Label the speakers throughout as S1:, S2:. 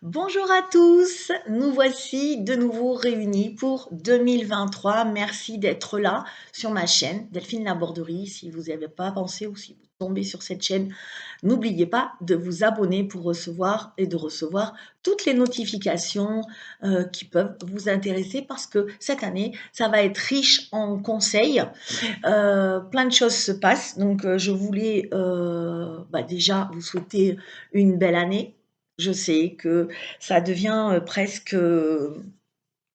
S1: Bonjour à tous, nous voici de nouveau réunis pour 2023. Merci d'être là sur ma chaîne Delphine Laborderie. Si vous n'y avez pas pensé ou si vous tombez sur cette chaîne, n'oubliez pas de vous abonner pour recevoir et de recevoir toutes les notifications qui peuvent vous intéresser parce que cette année, ça va être riche en conseils. Plein de choses se passent. Donc, je voulais déjà vous souhaiter une belle année. Je sais que ça devient presque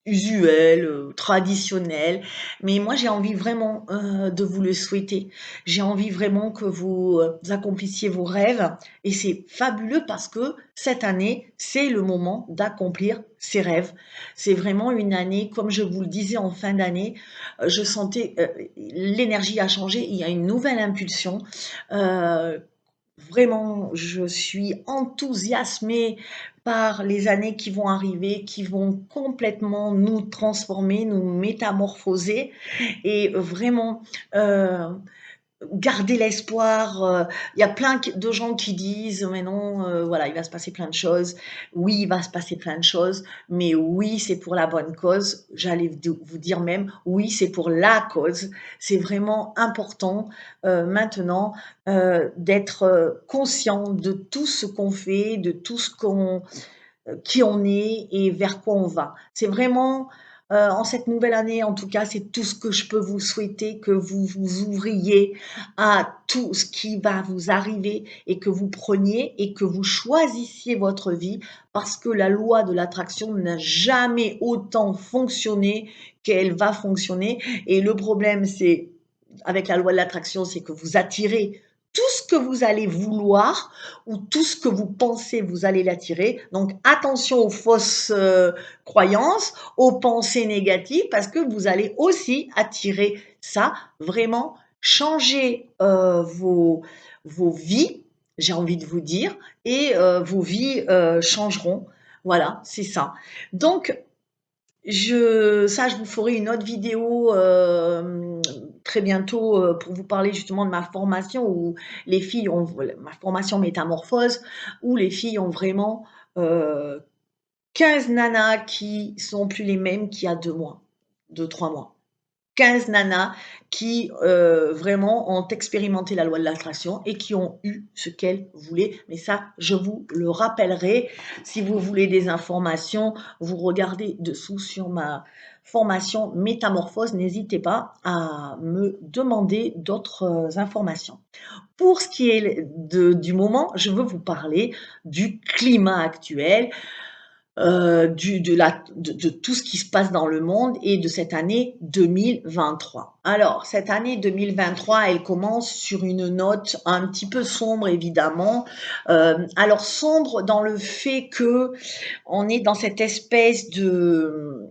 S1: usuel, traditionnel, mais moi j'ai envie vraiment de vous le souhaiter. J'ai envie vraiment que vous accomplissiez vos rêves et c'est fabuleux parce que cette année, c'est le moment d'accomplir ses rêves. C'est vraiment une année, comme je vous le disais en fin d'année, je sentais l'énergie a changé, il y a une nouvelle impulsion. Euh, Vraiment, je suis enthousiasmée par les années qui vont arriver, qui vont complètement nous transformer, nous métamorphoser et vraiment, heu, garder l'espoir. Il y a plein de gens qui disent: «Mais non, voilà, il va se passer plein de choses». Oui, il va se passer plein de choses, mais oui, c'est pour la bonne cause. J'allais vous dire même: «Oui, c'est pour la cause». C'est vraiment important, maintenant, d'être, conscient de tout ce qu'on fait, de tout ce qu'on qui on est et vers quoi on va. C'est vraiment, en cette nouvelle année, en tout cas, c'est tout ce que je peux vous souhaiter, que vous vous ouvriez à tout ce qui va vous arriver et que vous preniez et que vous choisissiez votre vie parce que la loi de l'attraction n'a jamais autant fonctionné qu'elle va fonctionner. Et le problème, c'est, avec la loi de l'attraction, c'est que vous attirez tout ce que vous allez vouloir ou tout ce que vous pensez, vous allez l'attirer. Donc attention aux fausses croyances, aux pensées négatives, parce que vous allez aussi attirer ça. Vraiment, changer vos vies, j'ai envie de vous dire, et vos vies changeront. Voilà, c'est ça. Donc, je vous ferai une autre vidéo très bientôt pour vous parler justement de ma formation où les filles ont, ma formation métamorphose, où les filles ont vraiment euh, 15 nanas qui sont plus les mêmes qu'il y a 2 mois, 2, 3 mois. 15 nanas qui vraiment ont expérimenté la loi de l'attraction et qui ont eu ce qu'elles voulaient. Mais ça, je vous le rappellerai. Si vous voulez des informations, vous regardez dessous sur ma formation Métamorphose. N'hésitez pas à me demander d'autres informations. Pour ce qui est du moment, je veux vous parler du climat actuel, de tout ce qui se passe dans le monde et de cette année 2023. Alors, cette année 2023, elle commence sur une note un petit peu sombre, évidemment. Alors, sombre dans le fait que on est dans cette espèce de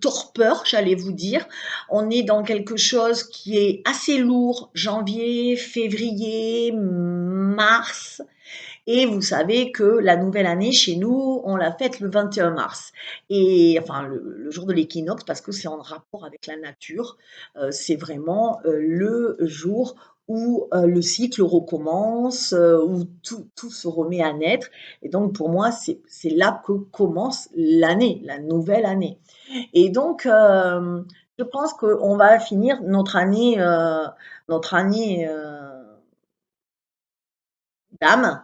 S1: torpeur, j'allais vous dire. On est dans quelque chose qui est assez lourd, janvier, février, mars, et vous savez que la nouvelle année chez nous, on la fête le 21 mars. Et enfin, le jour de l'équinoxe, parce que c'est en rapport avec la nature. C'est vraiment le jour où le cycle recommence, où tout se remet à naître. Et donc, pour moi, c'est là que commence l'année, la nouvelle année. Et donc, je pense qu'on va finir notre année d'âme,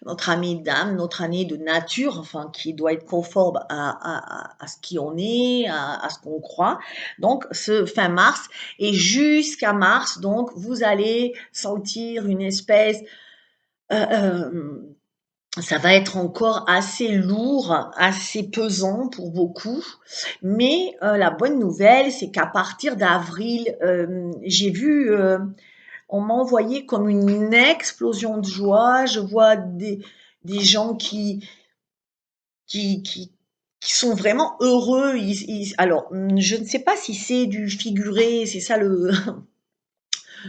S1: notre année de nature, enfin qui doit être conforme à ce qui on est, à ce qu'on croit. Donc ce fin mars et jusqu'à mars, donc vous allez sentir une espèce, euh, euh, ça va être encore assez lourd, assez pesant pour beaucoup. Mais la bonne nouvelle, c'est qu'à partir d'avril, j'ai vu on m'a envoyé comme une explosion de joie. Je vois des gens qui, qui, qui sont vraiment heureux. Alors, je ne sais pas si c'est du figuré, c'est ça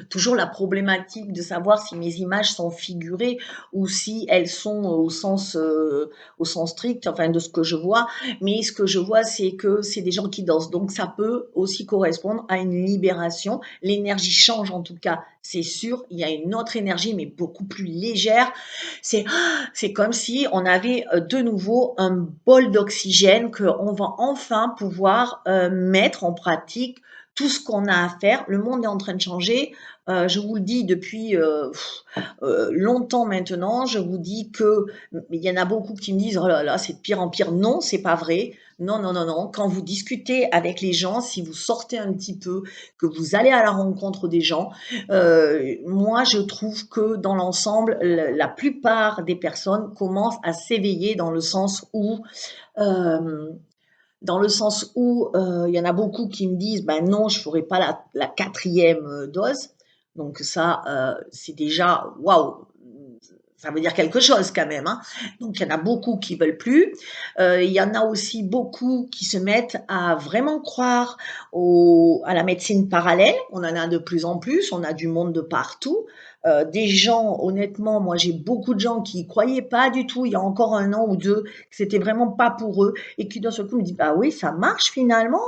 S1: toujours la problématique de savoir si mes images sont figurées ou si elles sont au sens strict, enfin de ce que je vois. Mais ce que je vois, c'est que c'est des gens qui dansent. Donc ça peut aussi correspondre à une libération. L'énergie change en tout cas, c'est sûr. Il y a une autre énergie, mais beaucoup plus légère. C'est c'est comme si on avait de nouveau un bol d'oxygène qu'on va enfin pouvoir mettre en pratique tout ce qu'on a à faire. Le monde est en train de changer. Je vous le dis depuis longtemps maintenant. Je vous dis que il y en a beaucoup qui me disent oh là là, c'est de pire en pire. Non, c'est pas vrai. Non, non, non, non. Quand vous discutez avec les gens, si vous sortez un petit peu, que vous allez à la rencontre des gens, moi, je trouve que dans l'ensemble, la plupart des personnes commencent à s'éveiller euh, dans le sens où il y en a beaucoup qui me disent ben non, je ne ferai pas la quatrième dose. Donc ça, c'est déjà waouh, ça veut dire quelque chose quand même. Hein. Donc il y en a beaucoup qui veulent plus. Il y en a aussi beaucoup qui se mettent à vraiment croire à la médecine parallèle. On en a de plus en plus. On a du monde de partout. Des gens, honnêtement, moi j'ai beaucoup de gens qui y croyaient pas du tout. Il y a encore un an ou deux, que c'était vraiment pas pour eux et qui d'un seul coup me disent bah oui, ça marche finalement.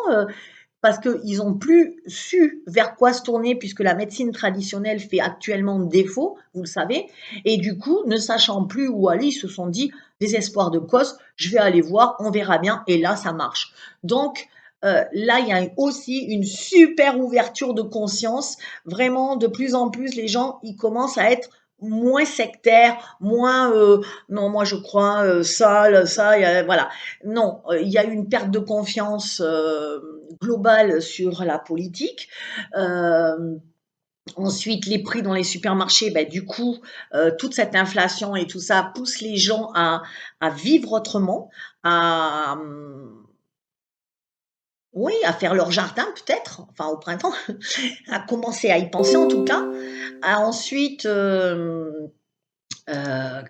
S1: Parce qu'ils n'ont plus su vers quoi se tourner puisque la médecine traditionnelle fait actuellement défaut, vous le savez, et du coup, ne sachant plus où aller, ils se sont dit, désespoir de cause, je vais aller voir, on verra bien, et là, ça marche. Donc, là, il y a aussi une super ouverture de conscience. Vraiment, de plus en plus, les gens, ils commencent à être moins sectaires, moins non, moi je crois ça, voilà. Non, il y a eu une perte de confiance globale sur la politique. Euh, Ensuite, les prix dans les supermarchés, ben, du coup, toute cette inflation et tout ça pousse les gens à vivre autrement, à, oui, à faire leur jardin peut-être, enfin au printemps, à commencer à y penser en tout cas. Ensuite,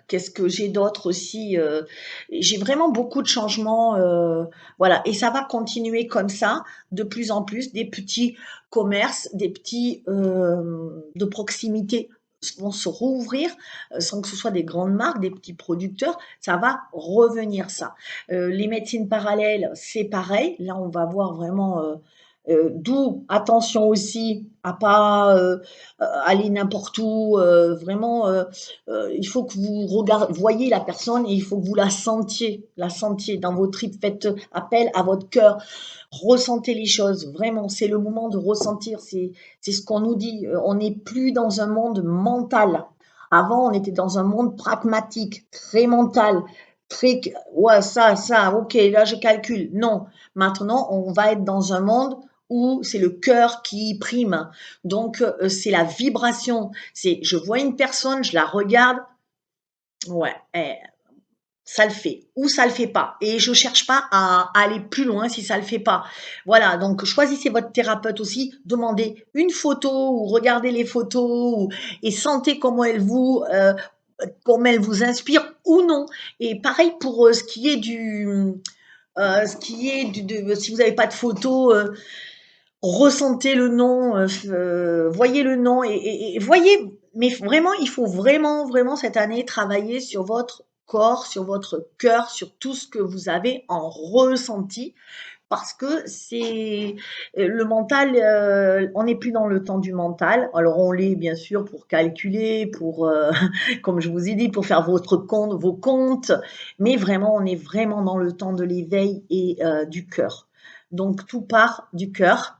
S1: qu'est-ce que j'ai d'autre aussi? J'ai vraiment beaucoup de changements, voilà, et ça va continuer comme ça, de plus en plus. Des petits commerces, des petits de proximité vont se rouvrir, sans que ce soit des grandes marques, des petits producteurs. Ça va revenir, ça. Les médecines parallèles, c'est pareil. Là, on va voir vraiment. D'où attention aussi à pas aller n'importe où. Vraiment, il faut que vous voyez la personne et il faut que vous la sentiez dans vos tripes. Faites appel à votre cœur, ressentez les choses. Vraiment, c'est le moment de ressentir. C'est ce qu'on nous dit. On n'est plus dans un monde mental. Avant, on était dans un monde pragmatique, très mental, très ouais ça, ok, là je calcule. Non, maintenant on va être dans un monde où c'est le cœur qui prime. Donc c'est la vibration. C'est je vois une personne, je la regarde, ouais, ça le fait ou ça le fait pas. Et je cherche pas à aller plus loin si ça le fait pas. Voilà, donc choisissez votre thérapeute aussi, demandez une photo ou regardez les photos et sentez comment elle vous inspire ou non. Et pareil pour ce qui est si vous n'avez pas de photo, ressentez le nom, voyez le nom et voyez, mais vraiment, il faut vraiment, vraiment cette année travailler sur votre corps, sur votre cœur, sur tout ce que vous avez en ressenti parce que c'est le mental, on n'est plus dans le temps du mental. Alors on l'est bien sûr pour calculer, pour, comme je vous ai dit, pour faire vos comptes, mais vraiment, on est vraiment dans le temps de l'éveil et du cœur. Donc tout part du cœur,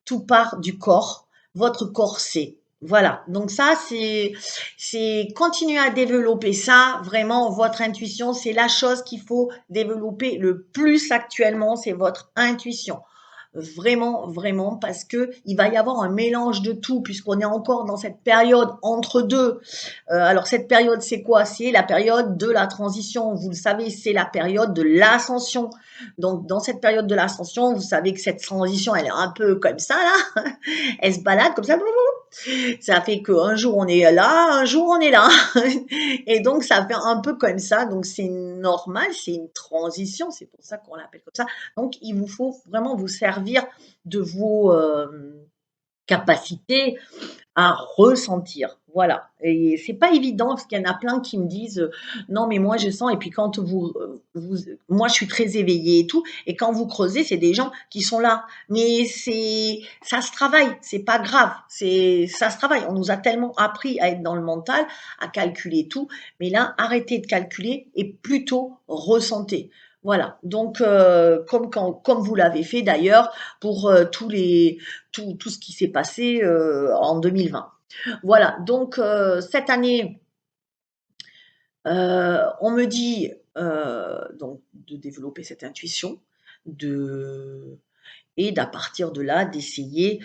S1: tout part du corps. Votre corps sait. Voilà. Donc ça, c'est continuer à développer ça. Vraiment, votre intuition, c'est la chose qu'il faut développer le plus actuellement, c'est votre intuition. Vraiment, vraiment, parce que il va y avoir un mélange de tout, puisqu'on est encore dans cette période entre deux. Alors cette période, c'est quoi? C'est la période de la transition. Vous le savez, c'est la période de l'ascension. Donc dans cette période de l'ascension, vous savez que cette transition, elle est un peu comme ça là. Elle se balade comme ça. Ça fait qu'un jour on est là, un jour on est là. Et donc ça fait un peu comme ça. Donc c'est normal, c'est une transition. C'est pour ça qu'on l'appelle comme ça. Donc il vous faut vraiment vous servir de vos capacités à ressentir. Voilà. Et c'est pas évident parce qu'il y en a plein qui me disent non, mais moi je sens. Et puis quand moi je suis très éveillée et tout. Et quand vous creusez, c'est des gens qui sont là. Mais ça se travaille. C'est pas grave. Ça se travaille. On nous a tellement appris à être dans le mental, à calculer tout. Mais là, arrêtez de calculer et plutôt ressentez. Voilà. Donc, comme vous l'avez fait d'ailleurs pour tout ce qui s'est passé en 2020. Voilà, donc cette année, on me dit donc de développer cette intuition, de et d'à partir de là, d'essayer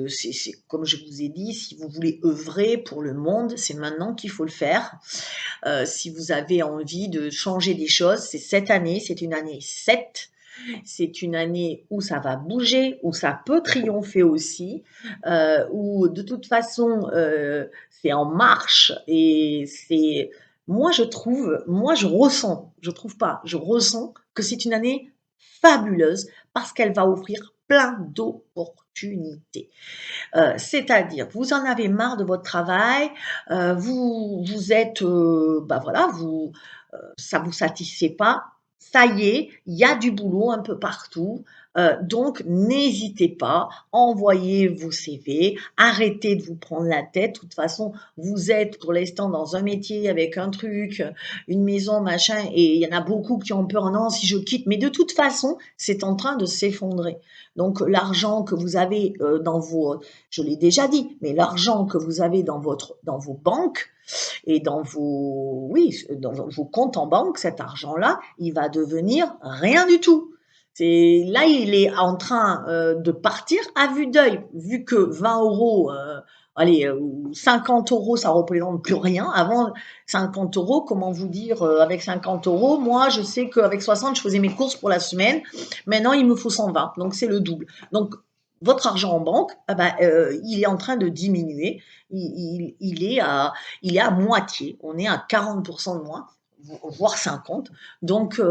S1: c'est comme je vous ai dit, si vous voulez œuvrer pour le monde, c'est maintenant qu'il faut le faire. Si vous avez envie de changer des choses, c'est cette année, c'est une année 7. C'est une année où ça va bouger, où ça peut triompher aussi, où de toute façon, c'est en marche et c'est moi je ressens, je trouve pas, je ressens que c'est une année fabuleuse parce qu'elle va offrir plein d'opportunités. C'est-à-dire, vous en avez marre de votre travail, vous êtes, bah voilà, ça vous satisfait pas, ça y est, il y a du boulot un peu partout. Donc, n'hésitez pas, envoyez vos CV, arrêtez de vous prendre la tête. De toute façon, vous êtes pour l'instant dans un métier avec un truc, une maison, machin, et il y en a beaucoup qui ont peur, non, si je quitte. Mais de toute façon, c'est en train de s'effondrer. Donc, l'argent que vous avez je l'ai déjà dit, mais l'argent que vous avez dans vos banques, et oui, dans vos comptes en banque, cet argent-là, il va devenir rien du tout. Là, il est en train de partir à vue d'œil, vu que 20 euros, allez, 50 euros, ça représente plus rien. Avant, 50 euros, comment vous dire, avec 50 euros, moi, je sais qu'avec 60, je faisais mes courses pour la semaine. Maintenant, il me faut 120, donc c'est le double. Donc, votre argent en banque, ah ben, il est en train de diminuer. Il est à moitié. On est à 40% de moins, voire 50. Donc,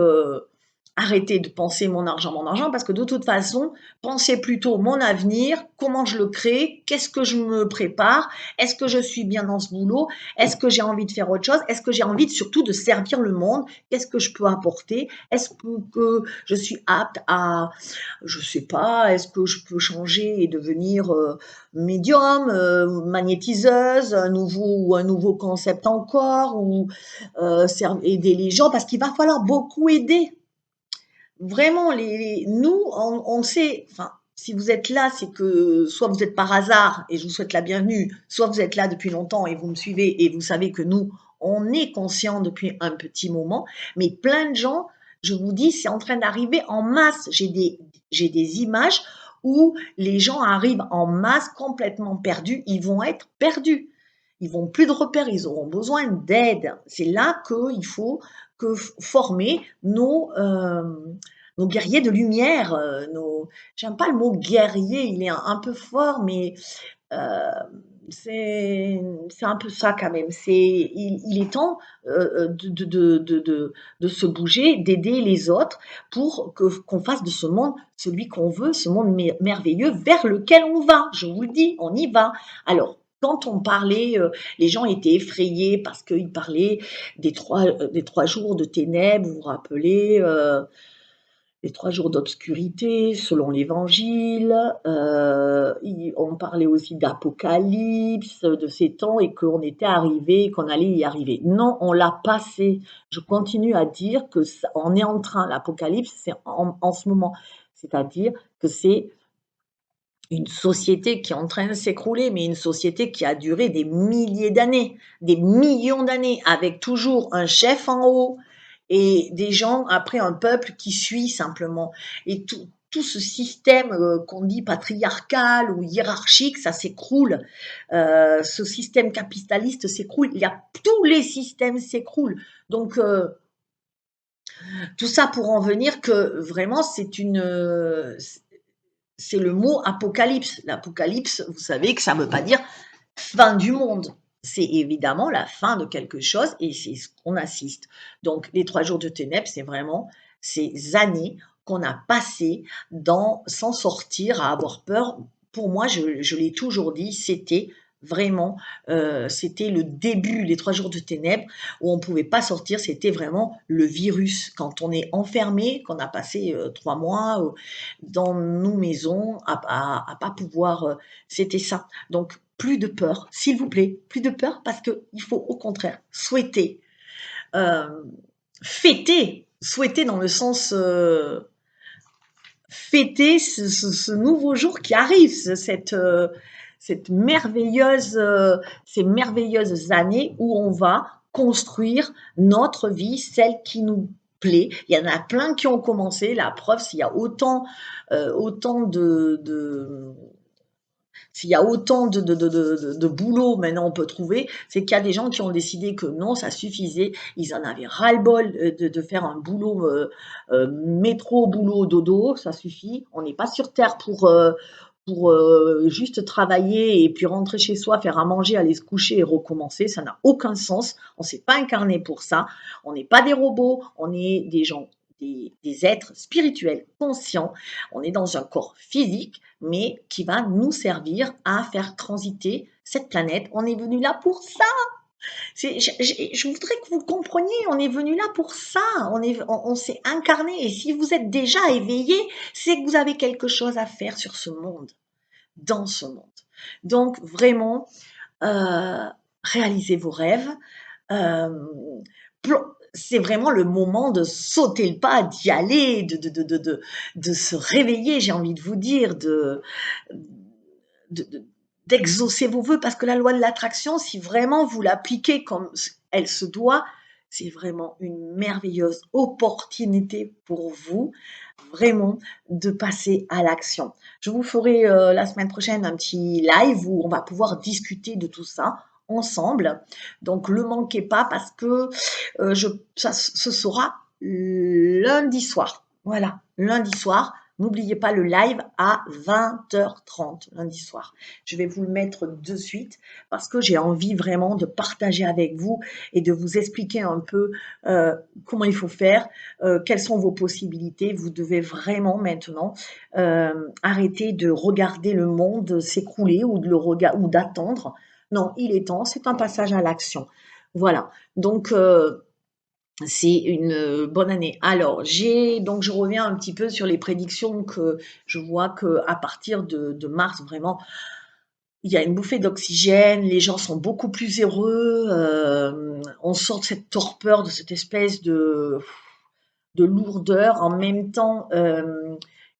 S1: arrêtez de penser mon argent, parce que de toute façon, pensez plutôt mon avenir, comment je le crée, qu'est-ce que je me prépare, est-ce que je suis bien dans ce boulot, est-ce que j'ai envie de faire autre chose, est-ce que j'ai envie surtout de servir le monde, qu'est-ce que je peux apporter, est-ce que je suis apte à, je sais pas, est-ce que je peux changer et devenir médium, magnétiseuse, un nouveau concept encore, ou aider les gens, parce qu'il va falloir beaucoup aider. Vraiment, nous, on sait, enfin, si vous êtes là, c'est que soit vous êtes par hasard et je vous souhaite la bienvenue, soit vous êtes là depuis longtemps et vous me suivez et vous savez que nous, on est conscients depuis un petit moment, mais plein de gens, je vous dis, c'est en train d'arriver en masse. J'ai des images où les gens arrivent en masse complètement perdus, ils vont être perdus. Ils vont plus de repères, ils auront besoin d'aide. C'est là qu'il faut former nos guerriers de lumière, j'aime pas le mot guerrier, il est un peu fort, mais euh, c'est un peu ça quand même. Il est temps de se bouger, d'aider les autres pour qu'on fasse de ce monde celui qu'on veut, ce monde merveilleux vers lequel on va. Je vous le dis, on y va. Alors, quand on parlait, les gens étaient effrayés parce qu'ils parlaient des 3 jours de ténèbres, vous vous rappelez, les 3 jours d'obscurité selon l'Évangile. On parlait aussi d'apocalypse, de ces temps, et qu'on était arrivé, qu'on allait y arriver. Non, on l'a passé. Je continue à dire que on est en train, l'apocalypse, c'est en ce moment. C'est-à-dire que c'est une société qui est en train de s'écrouler, mais une société qui a duré des milliers d'années, des millions d'années, avec toujours un chef en haut et des gens, après un peuple qui suit simplement. Et tout ce système qu'on dit patriarcal ou hiérarchique, ça s'écroule. Ce système capitaliste s'écroule. Tous les systèmes s'écroulent. Donc, tout ça pour en venir que vraiment, c'est le mot apocalypse. L'apocalypse, vous savez que ça ne veut pas dire fin du monde. C'est évidemment la fin de quelque chose et c'est ce qu'on assiste. Donc, les 3 jours de ténèbres, c'est vraiment ces années qu'on a passées sans sortir, à avoir peur. Pour moi, je l'ai toujours dit, c'était Vraiment, c'était le début, les 3 jours de ténèbres où on ne pouvait pas sortir, c'était vraiment le virus. Quand on est enfermé, qu'on a passé, 3 mois, dans nos maisons à pas pouvoir, c'était ça. Donc plus de peur, s'il vous plaît, plus de peur parce qu'il faut au contraire souhaiter, hem, fêter, souhaiter dans le sens, fêter ce nouveau jour qui arrive, cette merveilleuse, ces merveilleuses années où on va construire notre vie, celle qui nous plaît. Il y en a plein qui ont commencé. La preuve, s'il y a autant s'il y a autant de boulot maintenant on peut trouver, c'est qu'il y a des gens qui ont décidé que non, ça suffisait. Ils en avaient ras-le-bol de faire un boulot métro, boulot, dodo, ça suffit. On n'est pas sur Terre pour juste travailler et puis rentrer chez soi, faire à manger, aller se coucher et recommencer. Ça n'a aucun sens. On ne s'est pas incarné pour ça. On n'est pas des robots, on est des gens, des êtres spirituels conscients. On est dans un corps physique, mais qui va nous servir à faire transiter cette planète. On est venu là pour ça. Je voudrais que vous compreniez, on est venu là pour ça. On s'est incarné. Et si vous êtes déjà éveillé, c'est que vous avez quelque chose à faire sur ce monde, dans ce monde. Donc vraiment, euh, réalisez vos rêves. Euh, c'est vraiment le moment de sauter le pas, d'y aller, de se réveiller, j'ai envie de vous dire, de- d'exaucer vos voeux, parce que la loi de l'attraction, si vraiment vous l'appliquez comme elle se doit, c'est vraiment une merveilleuse opportunité pour vous, vraiment, de passer à l'action. Je vous ferai la semaine prochaine un petit live où on va pouvoir discuter de tout ça ensemble. Donc, le manquez pas parce que ça, ce sera lundi soir. Voilà, lundi soir. N'oubliez pas le live à 20h30 lundi soir. Je vais vous le mettre de suite parce que j'ai envie vraiment de partager avec vous et de vous expliquer un peu comment il faut faire, quelles sont vos possibilités. Vous devez vraiment maintenant arrêter de regarder le monde s'écrouler ou ou d'attendre. Non, il est temps, c'est un passage à l'action. Voilà. Donc, c'est une bonne année. Alors, donc je reviens un petit peu sur les prédictions que je vois que à partir de mars, vraiment, il y a une bouffée d'oxygène, les gens sont beaucoup plus heureux, on sort de cette torpeur, de cette espèce de lourdeur. En même temps,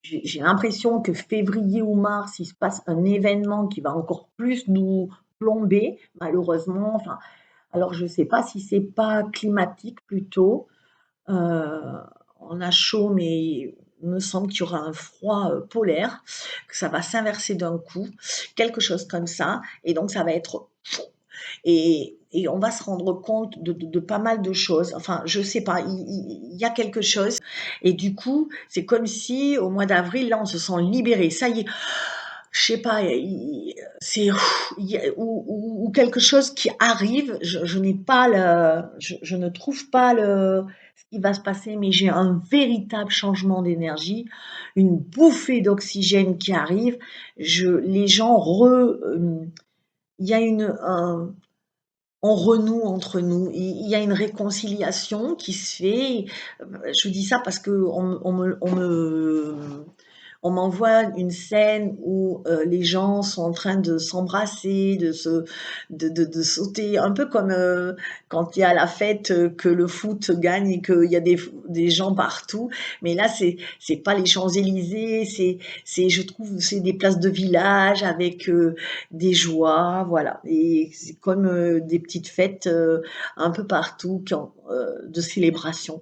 S1: j'ai l'impression que février ou mars, il se passe un événement qui va encore plus nous plomber, malheureusement. Enfin, alors je ne sais pas si c'est pas climatique plutôt. On a chaud, mais il me semble qu'il y aura un froid polaire, que ça va s'inverser d'un coup, quelque chose comme ça. Et donc, ça va être et on va se rendre compte de pas mal de choses. Enfin, je sais pas, il y a quelque chose. Et du coup, c'est comme si au mois d'avril, là, on se sent libéré. Ça y est, je sais pas, c'est ou quelque chose qui arrive. Je n'ai pas je ne trouve pas ce qui va se passer, mais j'ai un véritable changement d'énergie, une bouffée d'oxygène qui arrive. Les gens il y a on renoue entre nous. Il y a une réconciliation qui se fait. Je dis ça parce que on m'envoie une scène où les gens sont en train de s'embrasser, de sauter, un peu comme quand il y a la fête, que le foot gagne et qu'il y a des gens partout. Mais là, c'est pas les Champs-Élysées, je trouve, c'est des places de village avec des joies, voilà. Et c'est comme des petites fêtes un peu partout de célébration.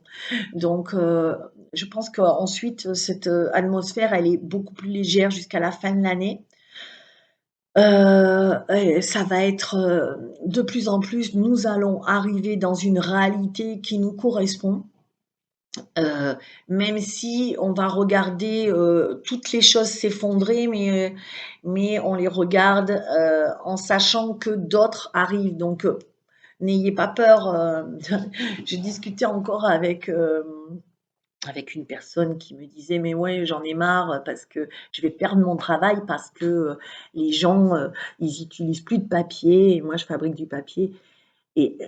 S1: Donc, je pense qu'ensuite, cette atmosphère, elle est beaucoup plus légère jusqu'à la fin de l'année. Et ça va être de plus en plus, nous allons arriver dans une réalité qui nous correspond. Euh, Même si on va regarder toutes les choses s'effondrer, mais on les regarde en sachant que d'autres arrivent. Donc, n'ayez pas peur. Je discutais encore avec avec une personne qui me disait: «Mais ouais, j'en ai marre, parce que je vais perdre mon travail parce que, les gens, ils utilisent plus de papier et moi je fabrique du papier» et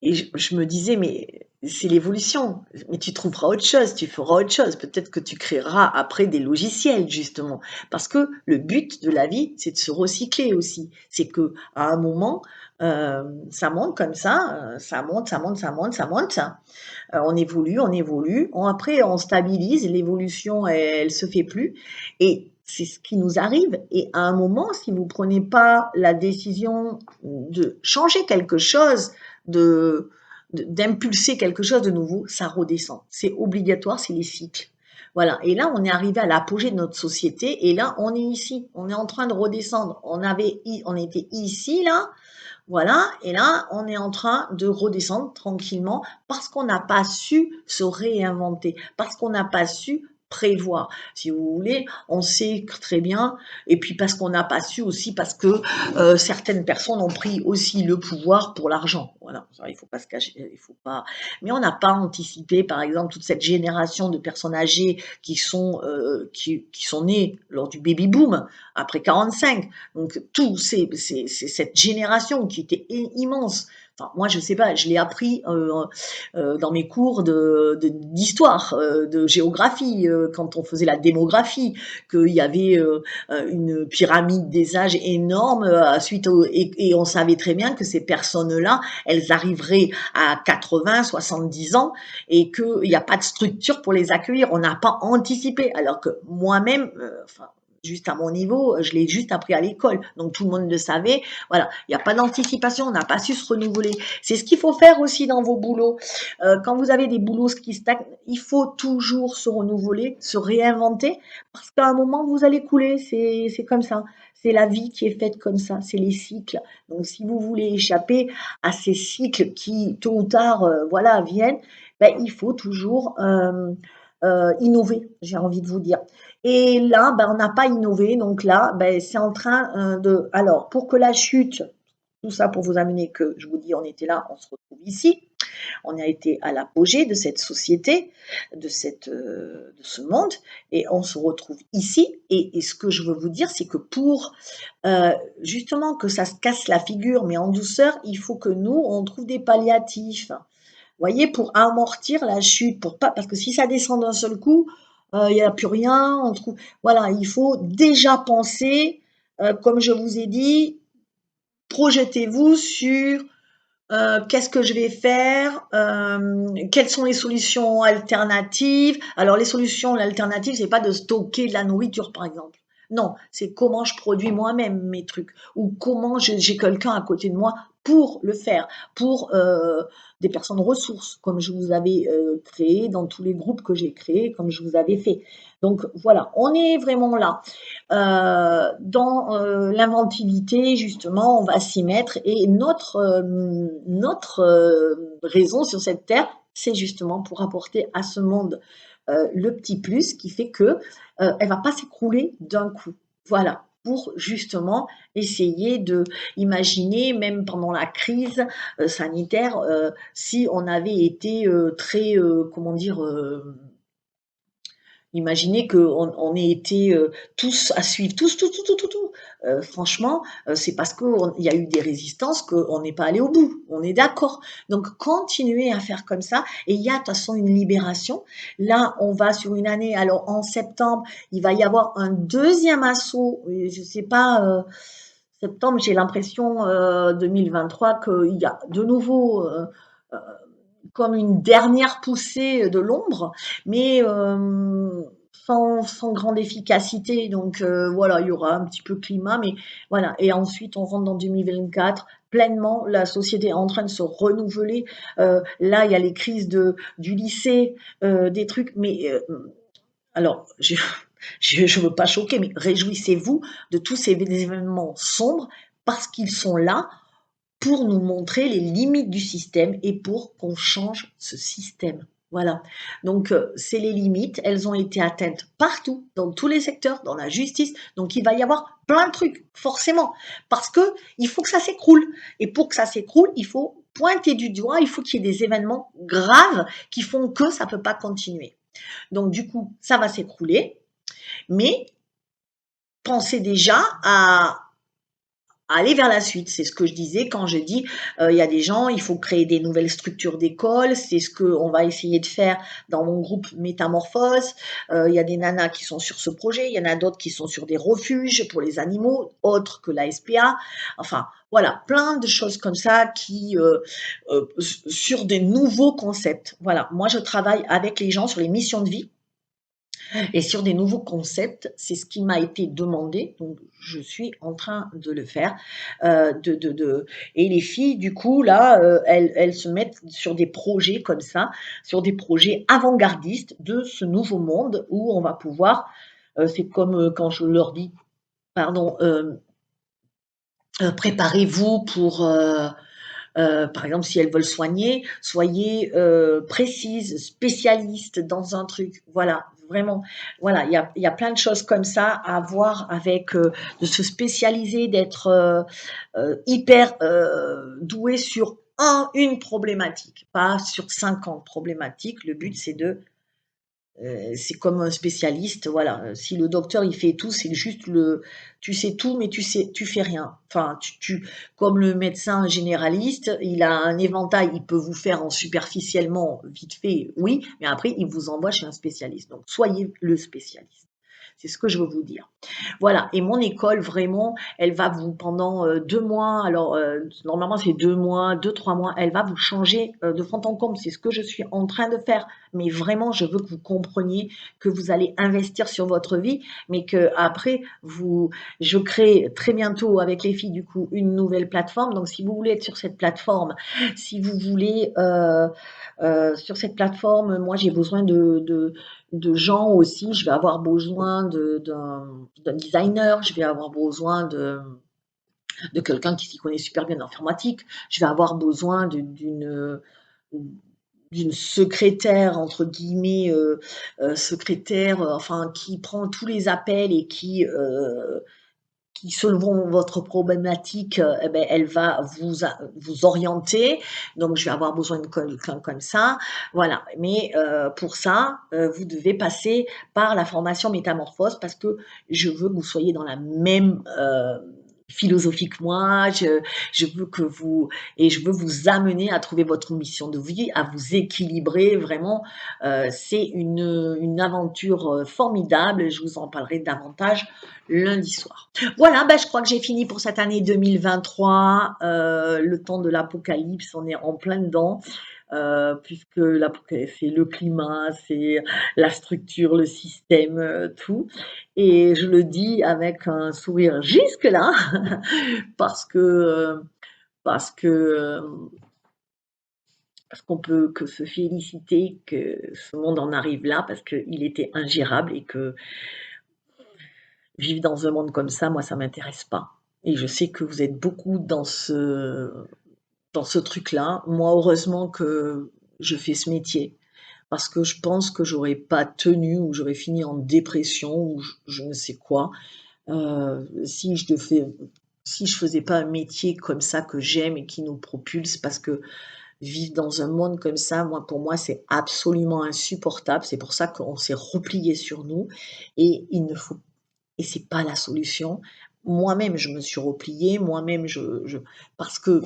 S1: et je me disais: «Mais c'est l'évolution, mais tu trouveras autre chose, tu feras autre chose. Peut-être que tu créeras après des logiciels justement». Parce que le but de la vie, c'est de se recycler aussi. C'est qu'à un moment, ça monte comme ça monte, ça monte, ça monte, ça monte. On évolue, après on stabilise, l'évolution elle se fait plus et c'est ce qui nous arrive et à un moment, si vous prenez pas la décision de changer quelque chose, de d'impulser quelque chose de nouveau, ça redescend. C'est obligatoire, c'est les cycles. Voilà et là, on est arrivé à l'apogée de notre société et là, on est ici, on est en train de redescendre. On était ici là, voilà, et là, on est en train de redescendre tranquillement parce qu'on n'a pas su se réinventer, parce qu'on n'a pas su prévoir. Si vous voulez, on sait très bien, et puis parce qu'on n'a pas su aussi, parce que certaines personnes ont pris aussi le pouvoir pour l'argent. Voilà, ça, il faut pas se cacher, il faut pas. Mais on n'a pas anticipé, par exemple, toute cette génération de personnes âgées qui sont nées lors du baby boom après 45. Donc, c'est cette génération qui était immense. Enfin, moi, je sais pas, je l'ai appris dans mes cours d'histoire, de géographie, quand on faisait la démographie, qu'il y avait une pyramide des âges énorme et on savait très bien que ces personnes-là, elles arriveraient à 80, 70 ans et qu'il n'y a pas de structure pour les accueillir. On n'a pas anticipé. Alors que moi-même, enfin, juste à mon niveau, je l'ai juste appris à l'école. Donc tout le monde le savait. Voilà, il n'y a pas d'anticipation, on n'a pas su se renouveler. C'est ce qu'il faut faire aussi dans vos boulots. Quand vous avez des boulots qui stagnent, il faut toujours se renouveler, se réinventer, parce qu'à un moment, vous allez couler. C'est comme ça. C'est la vie qui est faite comme ça, c'est les cycles. Donc si vous voulez échapper à ces cycles qui, tôt ou tard, voilà, viennent, ben, il faut toujours innover, j'ai envie de vous dire. Et là, ben, on n'a pas innové, donc là, ben, c'est en train de... Alors, pour que la chute, tout ça pour vous amener que, je vous dis, on était là, on se retrouve ici, on a été à l'apogée de cette société, de ce monde, et on se retrouve ici. Et ce que je veux vous dire, c'est que pour justement que ça se casse la figure, mais en douceur, il faut que nous, on trouve des palliatifs. Vous voyez, pour amortir la chute, pour pas, parce que si ça descend d'un seul coup, il n'y a plus rien. On trouve, voilà, il faut déjà penser, comme je vous ai dit, projetez-vous sur qu'est-ce que je vais faire, quelles sont les solutions alternatives. Alors les solutions alternatives, c'est pas de stocker de la nourriture, par exemple. Non, c'est comment je produis moi-même mes trucs ou comment j'ai quelqu'un à côté de moi pour le faire, pour des personnes ressources, comme je vous avais créé dans tous les groupes que j'ai créés, comme je vous avais fait. Donc voilà, on est vraiment là. Dans l'inventivité, justement, on va s'y mettre et notre raison sur cette terre, c'est justement pour apporter à ce monde le petit plus qui fait que elle va pas s'écrouler d'un coup. Voilà, pour justement essayer de imaginer, même pendant la crise sanitaire, si on avait été très, comment dire, imaginez qu'on ait été tous à suivre, tous, tout, tout, tout, tout, tout. Franchement, c'est parce qu'il y a eu des résistances qu'on n'est pas allé au bout. On est d'accord. Donc, continuez à faire comme ça. Et il y a de toute façon une libération. Là, on va sur une année. Alors, en septembre, il va y avoir un deuxième assaut. Je ne sais pas. Septembre, j'ai l'impression 2023 qu'il y a de nouveau euh, comme une dernière poussée de l'ombre, mais sans grande efficacité. Donc voilà, il y aura un petit peu climat, mais voilà. Et ensuite, on rentre dans 2024 pleinement. La société est en train de se renouveler. Là, il y a les crises du lycée, des trucs, mais alors, je veux pas choquer, mais réjouissez-vous de tous ces événements sombres parce qu'ils sont là pour nous montrer les limites du système et pour qu'on change ce système. Voilà. Donc, c'est les limites, elles ont été atteintes partout, dans tous les secteurs, dans la justice. Donc, il va y avoir plein de trucs, forcément, parce que il faut que ça s'écroule. Et pour que ça s'écroule, il faut pointer du doigt, il faut qu'il y ait des événements graves qui font que ça ne peut pas continuer. Donc du coup, ça va s'écrouler, mais pensez déjà à aller vers la suite. C'est ce que je disais quand je dis, il y a des gens, il faut créer des nouvelles structures d'école. C'est ce qu'on va essayer de faire dans mon groupe Métamorphose. Il y a des nanas qui sont sur ce projet, il y en a d'autres qui sont sur des refuges pour les animaux, autres que la SPA. Enfin, voilà, plein de choses comme ça qui sur des nouveaux concepts. Voilà, moi je travaille avec les gens sur les missions de vie. Et sur des nouveaux concepts, c'est ce qui m'a été demandé, donc je suis en train de le faire. Et les filles, du coup, là, elles se mettent sur des projets comme ça, sur des projets avant-gardistes de ce nouveau monde où on va pouvoir, c'est comme quand je leur dis, pardon, préparez-vous pour, par exemple, si elles veulent soigner, soyez précise, spécialiste dans un truc. Voilà, vraiment. Voilà, il y a plein de choses comme ça à voir avec de se spécialiser, d'être hyper doué sur une problématique, pas sur 50 problématiques. Le but, c'est comme un spécialiste, voilà. Si le docteur il fait tout, c'est juste tu sais tout, mais tu fais rien. Enfin, comme le médecin généraliste, il a un éventail, il peut vous faire en superficiellement, vite fait, oui, mais après il vous envoie chez un spécialiste. Donc soyez le spécialiste. C'est ce que je veux vous dire. Voilà, et mon école, vraiment, elle va vous, pendant 2 mois, alors normalement c'est 2 mois, 2, 3 mois, elle va vous changer de fond en comble. C'est ce que je suis en train de faire. Mais vraiment, je veux que vous compreniez que vous allez investir sur votre vie, mais que après, je crée très bientôt avec les filles, du coup, une nouvelle plateforme. Donc, si vous voulez être sur cette plateforme, si vous voulez, sur cette plateforme, moi, j'ai besoin de gens aussi. Je vais avoir besoin d'un designer, je vais avoir besoin de quelqu'un qui s'y connaît super bien en informatique, je vais avoir besoin d'une secrétaire, entre guillemets, secrétaire, enfin, qui prend tous les appels et qui selon votre problématique, eh ben, elle va vous orienter. Donc, je vais avoir besoin de quelqu'un comme ça. Voilà. Mais pour ça, vous devez passer par la formation Métamorphose parce que je veux que vous soyez dans la même philosophie que moi. Je veux je veux vous amener à trouver votre mission de vie, à vous équilibrer vraiment. C'est une aventure formidable. Je vous en parlerai davantage lundi soir. Voilà, je crois que j'ai fini pour cette année 2023. Le temps de l'apocalypse, on est en plein dedans, puisque c'est le climat, c'est la structure, le système, tout. Et je le dis avec un sourire jusque-là, parce que, parce que, parce qu'on peut que se féliciter que ce monde en arrive là, parce qu'il était ingérable et que vivre dans un monde comme ça, moi, ça m'intéresse pas. Et je sais que vous êtes beaucoup dans ce truc-là. Moi, heureusement que je fais ce métier parce que je pense que j'aurais pas tenu ou j'aurais fini en dépression ou je ne sais quoi si je faisais pas un métier comme ça que j'aime et qui nous propulse parce que vivre dans un monde comme ça, pour moi, c'est absolument insupportable. C'est pour ça qu'on s'est replié sur nous et il ne faut et c'est pas la solution. Moi-même, je me suis repliée, moi-même, parce que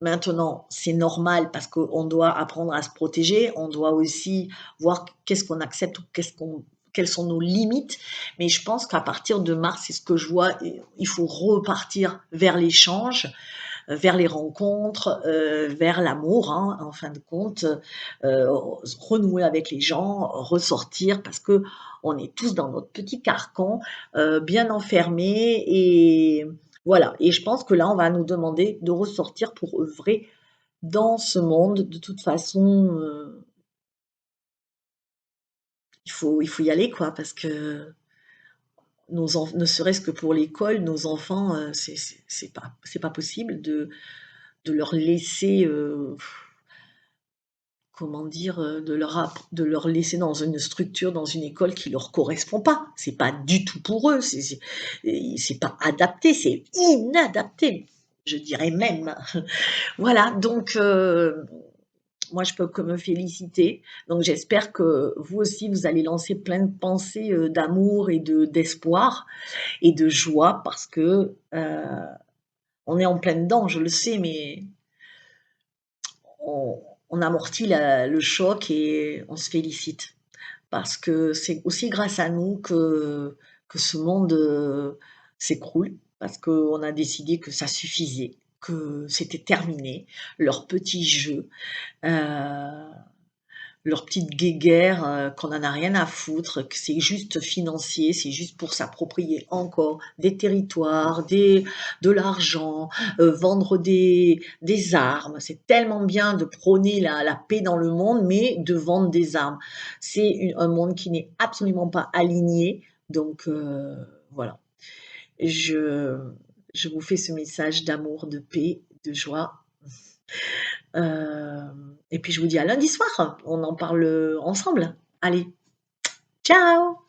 S1: maintenant, c'est normal, parce qu'on doit apprendre à se protéger, on doit aussi voir qu'est-ce qu'on accepte ou quelles sont nos limites. Mais je pense qu'à partir de mars, c'est ce que je vois, il faut repartir vers l'échange, vers les rencontres, vers l'amour, hein, en fin de compte, renouer avec les gens, ressortir parce que on est tous dans notre petit carcan, bien enfermés et voilà. Et je pense que là, on va nous demander de ressortir pour œuvrer dans ce monde. De toute façon, il faut y aller quoi, parce que ne serait-ce que pour l'école, nos enfants, c'est pas possible de leur laisser, comment dire, de leur laisser dans une structure, dans une école qui leur correspond pas. C'est pas du tout pour eux, c'est pas adapté, c'est inadapté. je dirais même. Voilà, donc moi, je peux que me féliciter. Donc j'espère que vous aussi, vous allez lancer plein de pensées, d'amour et d'espoir et de joie parce que, on est en plein dedans, je le sais, mais on on amortit le choc et on se félicite. Parce que c'est aussi grâce à nous que ce monde, s'écroule, parce qu'on a décidé que ça suffisait, que c'était terminé, leur petit jeu, heu, leur petite guéguerre, qu'on en a rien à foutre, que c'est juste financier, c'est juste pour s'approprier encore des territoires, de l'argent, vendre des armes. C'est tellement bien de prôner la paix dans le monde, mais de vendre des armes. C'est un monde qui n'est absolument pas aligné, donc voilà. Je je vous fais ce message d'amour, de paix, de joie. Et puis je vous dis à lundi soir, on en parle, ensemble. Allez, ciao!